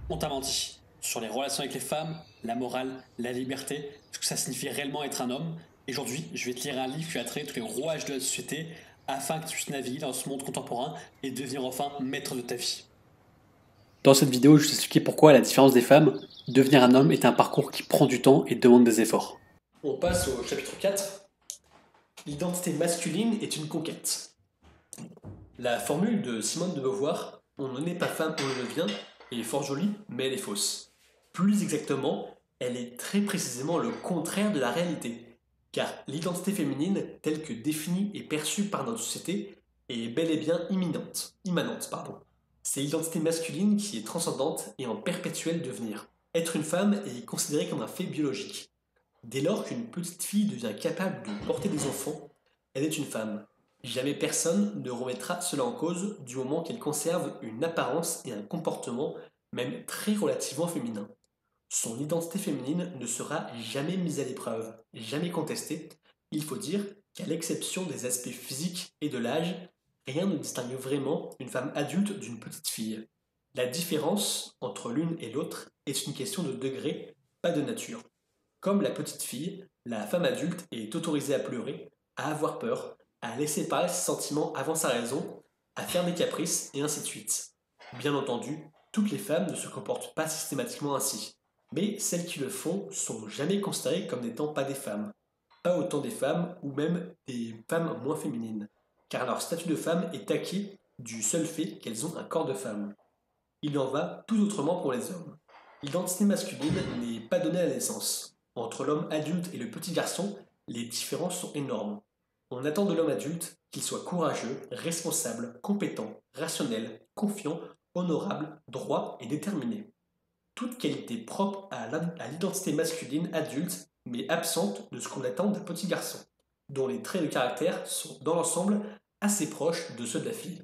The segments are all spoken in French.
On t'a menti. Sur les relations avec les femmes, la morale, la liberté, ce que ça signifie réellement être un homme. Et aujourd'hui, je vais te lire un livre qui a trait tous les rouages de la société afin que tu puisses naviguer dans ce monde contemporain et devenir enfin maître de ta vie. Dans cette vidéo, je vais t'expliquer pourquoi, à la différence des femmes, devenir un homme est un parcours qui prend du temps et demande des efforts. On passe au chapitre 4. L'identité masculine est une conquête. La formule de Simone de Beauvoir, on ne naît pas femme, on le devient, est fort jolie, mais elle est fausse. Plus exactement, elle est très précisément le contraire de la réalité. Car l'identité féminine, telle que définie et perçue par notre société, est bel et bien immanente. C'est l'identité masculine qui est transcendante et en perpétuel devenir. Être une femme est considéré comme un fait biologique. Dès lors qu'une petite fille devient capable de porter des enfants, elle est une femme. Jamais personne ne remettra cela en cause du moment qu'elle conserve une apparence et un comportement même très relativement féminin. Son identité féminine ne sera jamais mise à l'épreuve, jamais contestée. Il faut dire qu'à l'exception des aspects physiques et de l'âge, rien ne distingue vraiment une femme adulte d'une petite fille. La différence entre l'une et l'autre est une question de degré, pas de nature. Comme la petite fille, la femme adulte est autorisée à pleurer, à avoir peur, à laisser parler ses sentiments avant sa raison, à faire des caprices et ainsi de suite. Bien entendu, toutes les femmes ne se comportent pas systématiquement ainsi, mais celles qui le font sont jamais considérées comme n'étant pas des femmes. Pas autant des femmes ou même des femmes moins féminines, car leur statut de femme est acquis du seul fait qu'elles ont un corps de femme. Il en va tout autrement pour les hommes. L'identité masculine n'est pas donnée à la naissance. Entre l'homme adulte et le petit garçon, les différences sont énormes. On attend de l'homme adulte qu'il soit courageux, responsable, compétent, rationnel, confiant, honorable, droit et déterminé. Toute qualité propre à l'identité masculine adulte, mais absente de ce qu'on attend d'un petit garçon, dont les traits de caractère sont dans l'ensemble assez proches de ceux de la fille.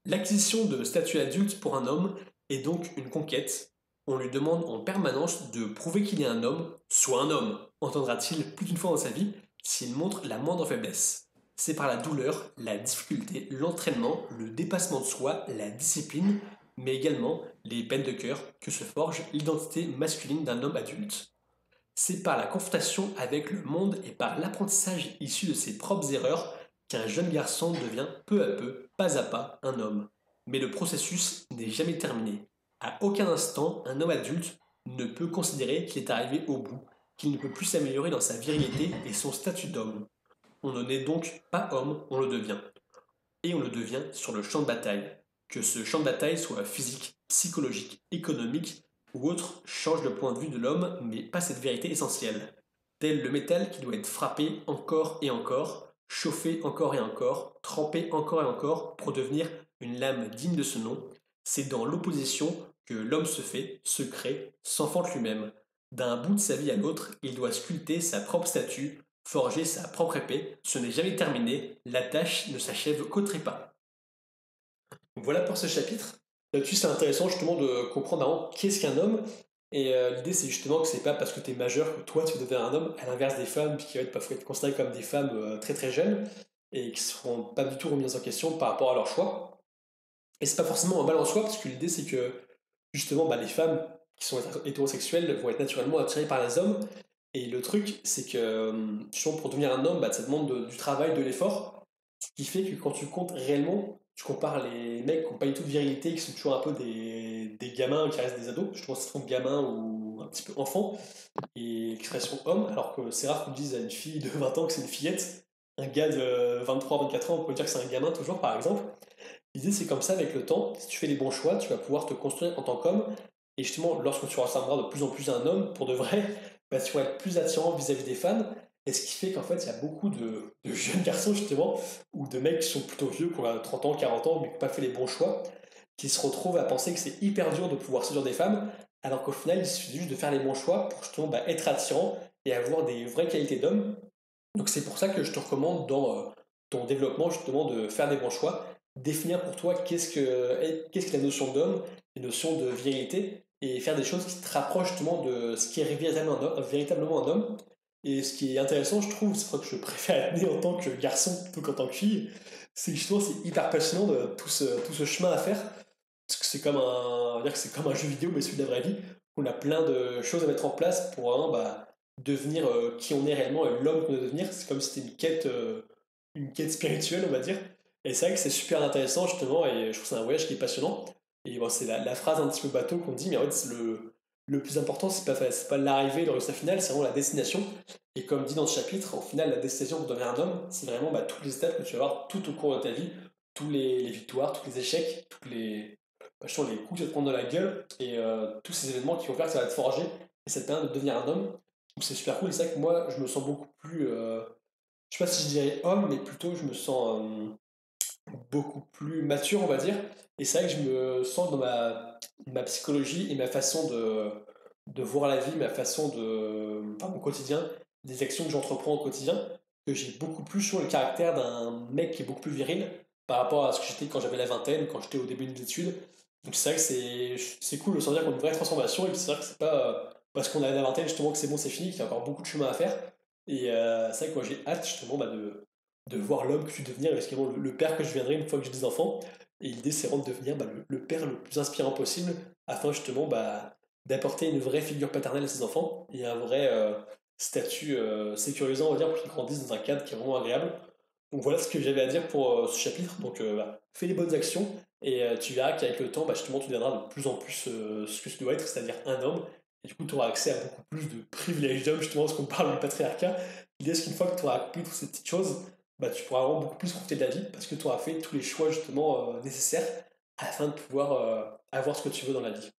L'acquisition de statut adulte pour un homme est donc une conquête. On lui demande en permanence de prouver qu'il est un homme, soit un homme, entendra-t-il plus d'une fois dans sa vie, s'il montre la moindre faiblesse. C'est par la douleur, la difficulté, l'entraînement, le dépassement de soi, la discipline, mais également les peines de cœur que se forge l'identité masculine d'un homme adulte. C'est par la confrontation avec le monde et par l'apprentissage issu de ses propres erreurs qu'un jeune garçon devient peu à peu, pas à pas, un homme. Mais le processus n'est jamais terminé. À aucun instant, un homme adulte ne peut considérer qu'il est arrivé au bout, qu'il ne peut plus s'améliorer dans sa virilité et son statut d'homme. On ne naît donc pas homme, on le devient. Et on le devient sur le champ de bataille. Que ce champ de bataille soit physique, psychologique, économique ou autre change le point de vue de l'homme, mais pas cette vérité essentielle. Tel le métal qui doit être frappé encore et encore, chauffé encore et encore, trempé encore et encore pour devenir une lame digne de ce nom, c'est dans l'opposition que l'homme se fait, se crée, s'enfante lui-même. D'un bout de sa vie à l'autre, il doit sculpter sa propre statue, forger sa propre épée. Ce n'est jamais terminé, la tâche ne s'achève qu'au trépas. Voilà pour ce chapitre. Là-dessus, c'est intéressant justement de comprendre vraiment qu'est-ce qu'un homme. Et l'idée, c'est justement que c'est pas parce que tu es majeur que toi, tu vas devenir un homme, à l'inverse des femmes, qui vont être parfois être considérées comme des femmes très très jeunes et qui ne seront pas du tout remises en question par rapport à leur choix. Et c'est pas forcément un mal en soi, parce que l'idée, c'est que justement, les femmes qui sont hétérosexuelles vont être naturellement attirées par les hommes. Et le truc, c'est que justement, pour devenir un homme, ça demande du travail, de l'effort. Ce qui fait que quand tu comptes réellement, tu compares les mecs qui n'ont pas du tout de virilité, qui sont toujours un peu des gamins qui restent des ados. Je trouve que c'est trop gamin ou un petit peu enfant. Et l'expression homme, alors que c'est rare qu'on dise à une fille de 20 ans que c'est une fillette. Un gars de 23-24 ans, on peut dire que c'est un gamin toujours, par exemple. L'idée, c'est comme ça avec le temps. Si tu fais les bons choix, tu vas pouvoir te construire en tant qu'homme. Et justement, lorsque tu ressembleras de plus en plus à un homme, pour de vrai, tu vas être plus attirant vis-à-vis des femmes. Et ce qui fait qu'en fait, il y a beaucoup de jeunes garçons, justement, ou de mecs qui sont plutôt vieux, qui ont 30 ans, 40 ans, mais qui n'ont pas fait les bons choix, qui se retrouvent à penser que c'est hyper dur de pouvoir séduire des femmes, alors qu'au final, il suffit juste de faire les bons choix pour justement être attirant et avoir des vraies qualités d'homme. Donc c'est pour ça que je te recommande dans ton développement, justement, de faire des bons choix, définir pour toi qu'est-ce que la notion d'homme, la notion de virilité, et faire des choses qui te rapprochent justement de ce qui est véritablement un homme. Et ce qui est intéressant, je trouve, c'est pour ça que je préfère être né en tant que garçon plutôt qu'en tant que fille, c'est que justement c'est hyper passionnant de tout ce chemin à faire. c'est comme on va dire que c'est comme un jeu vidéo, mais celui de la vraie vie. On a plein de choses à mettre en place pour vraiment devenir qui on est réellement et l'homme qu'on doit devenir. C'est comme si c'était une quête spirituelle, on va dire. Et c'est vrai que c'est super intéressant, justement, et je trouve que c'est un voyage qui est passionnant. Et bon, c'est la phrase un petit peu bateau qu'on dit, mais en fait, le plus important, c'est pas l'arrivée, le résultat final, c'est vraiment la destination. Et comme dit dans ce chapitre, au final, la destination pour devenir un homme, c'est vraiment toutes les étapes que tu vas avoir tout au cours de ta vie, tous les victoires, tous les échecs, tous les coups que tu vas te prendre dans la gueule, et tous ces événements qui vont faire que ça va te forger, et ça te permet de devenir un homme. Donc c'est super cool, et c'est vrai que moi, je me sens beaucoup plus, je sais pas si je dirais homme, mais plutôt je me sens beaucoup plus mature, on va dire. Et c'est vrai que je me sens dans ma psychologie et ma façon de voir la vie, ma façon enfin, mon quotidien, des actions que j'entreprends au quotidien, que j'ai beaucoup plus sur le caractère d'un mec qui est beaucoup plus viril par rapport à ce que j'étais quand j'avais la vingtaine, quand j'étais au début des études. Donc c'est vrai que c'est cool de sentir qu'on a une vraie transformation, et puis c'est vrai que c'est pas parce qu'on a la vingtaine justement que c'est bon, c'est fini, qu'il y a encore beaucoup de chemin à faire. Et c'est vrai que moi j'ai hâte justement de voir l'homme que je vais devenir, et finalement le père que je deviendrai une fois que j'ai des enfants. Et l'idée, c'est vraiment de devenir le père le plus inspirant possible, afin justement d'apporter une vraie figure paternelle à ses enfants, et un vrai statut sécurisant, on va dire, pour qu'ils grandissent dans un cadre qui est vraiment agréable. Donc voilà ce que j'avais à dire pour ce chapitre. Donc fais les bonnes actions, et tu verras qu'avec le temps, justement, tu deviendras de plus en plus ce que tu dois être, c'est-à-dire un homme. Et du coup, tu auras accès à beaucoup plus de privilèges d'hommes, justement, parce qu'on parle du patriarcat. L'idée, c'est qu'une fois que tu auras accompli toutes ces petites choses, tu pourras vraiment beaucoup plus profiter de la vie, parce que tu auras fait tous les choix justement nécessaires afin de pouvoir avoir ce que tu veux dans la vie.